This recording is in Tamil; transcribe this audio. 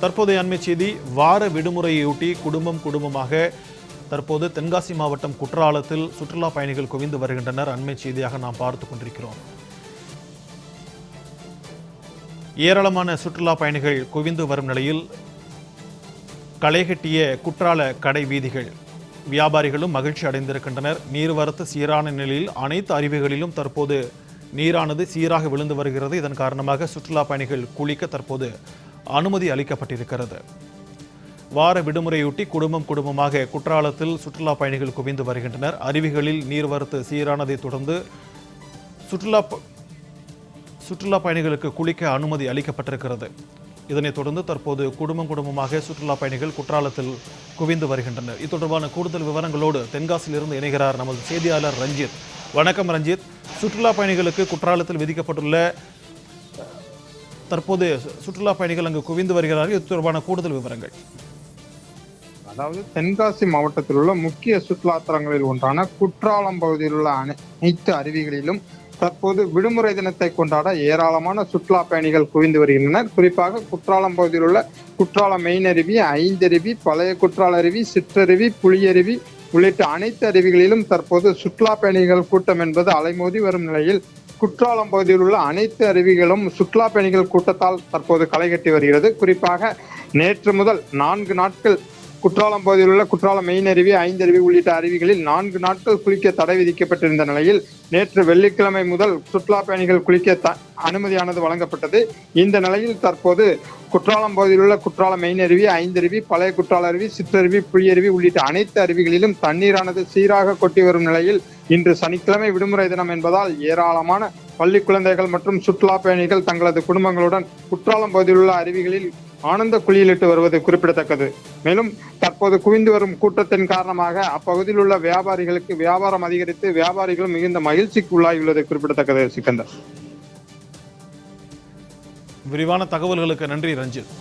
தற்போதைய அண்மை செய்தி, வார விடுமுறையொட்டி குடும்பமாக தற்போது தென்காசி மாவட்டம் குற்றாலத்தில் சுற்றுலா பயணிகள் குவிந்து வருகின்றனர். அண்மை செய்தியாக நாம் பார்த்து கொண்டிருக்கிறோம். ஏராளமான சுற்றுலா பயணிகள் குவிந்து வரும் நிலையில் களைகட்டிய குற்றால கடை வீதிகள், வியாபாரிகளும் மகிழ்ச்சி அடைந்திருக்கின்றனர். நீர்வரத்து சீரான நிலையில் அனைத்து அருவிகளிலும் தற்போது நீரானது சீராக விழுந்து வருகிறது. இதன் காரணமாக சுற்றுலா பயணிகள் குளிக்க தற்போது அனுமதி அளிக்கப்பட்டிருக்கிறது. வார விடுமுறையொட்டி குடும்பமாக குற்றாலத்தில் சுற்றுலா பயணிகள் குவிந்து வருகின்றனர். அருவிகளில் நீர்வரத்து சீரானதை தொடர்ந்து சுற்றுலா பயணிகளுக்கு குளிக்க அனுமதி அளிக்கப்பட்டிருக்கிறது. இதனைத் தொடர்ந்து தற்போது குடும்பமாக சுற்றுலா பயணிகள் குற்றாலத்தில் குவிந்து வருகின்றனர். இது தொடர்பான கூடுதல் விவரங்களோடு தென்காசியிலிருந்து இணைகிறார் நமது செய்தியாளர் ரஞ்சித். வணக்கம் ரஞ்சித். சுற்றுலா பயணிகளுக்கு குற்றாலத்தில் விதிக்கப்பட்டுள்ள தற்போது சுற்றுலா பயணிகள் அங்கு குவிந்து வருகிறார்கள். இது தொடர்பான கூடுதல் விவரங்கள். அதாவது தென்காசி மாவட்டத்தில் உள்ள முக்கிய சுற்றுலா தலங்களில் ஒன்றான குற்றாலம் பகுதியில் உள்ள அனைத்து அருவிகளிலும் தற்போது விடுமுறை தினத்தை கொண்டாட ஏராளமான சுற்றுலா பயணிகள் குவிந்து வருகின்றனர். குறிப்பாக குற்றாலம் பகுதியில் உள்ள குற்றாலம் மெயின் அருவி, ஐந்தருவி, பழைய குற்றால அருவி, சிற்றருவி, புளியருவி உள்ளிட்ட அனைத்து அருவிகளிலும் தற்போது சுற்றுலா பயணிகள் கூட்டம் என்பது அலைமோதி வரும் நிலையில் குற்றாலம் பகுதியில் உள்ள அனைத்து அருவிகளும் சுற்றுலா பயணிகள் கூட்டத்தால் தற்போது களைகட்டி வருகிறது. குறிப்பாக நேற்று முதல் 4 நாட்கள் குற்றாலம் பகுதியில் உள்ள குற்றாலம் மெயின் அருவி, ஐந்தருவி உள்ளிட்ட அருவிகளில் 4 நாட்கள் குளிக்க தடை விதிக்கப்பட்டிருந்த நிலையில் நேற்று வெள்ளிக்கிழமை முதல் சுற்றுலா பயணிகள் குளிக்க அனுமதியானது வழங்கப்பட்டது. இந்த நிலையில் தற்போது குற்றாலம் பகுதியில் உள்ள குற்றாலம் மெயின் அருவி, ஐந்தருவி, பழைய குற்றால அருவி, சிற்றருவி, புளியருவி உள்ளிட்ட அனைத்து அருவிகளிலும் தண்ணீரானது சீராக கொட்டி வரும் நிலையில் இன்று சனிக்கிழமை விடுமுறை தினம் என்பதால் ஏராளமான பள்ளி குழந்தைகள் மற்றும் சுற்றுலா பயணிகள் தங்களது குடும்பங்களுடன் குற்றாலம் பகுதியில் உள்ள அருவிகளில் ஆனந்த குளியலிட்டு வருவது குறிப்பிடத்தக்கது. மேலும் தற்போது குவிந்து வரும் கூட்டத்தின் காரணமாக அப்பகுதியில் உள்ள வியாபாரிகளுக்கு வியாபாரம் அதிகரித்து வியாபாரிகளும் மிகுந்த மகிழ்ச்சிக்கு உள்ளாகியுள்ளது குறிப்பிடத்தக்கது. சிக்கந்தர், விரிவான தகவல்களுக்கு நன்றி ரஞ்சித்.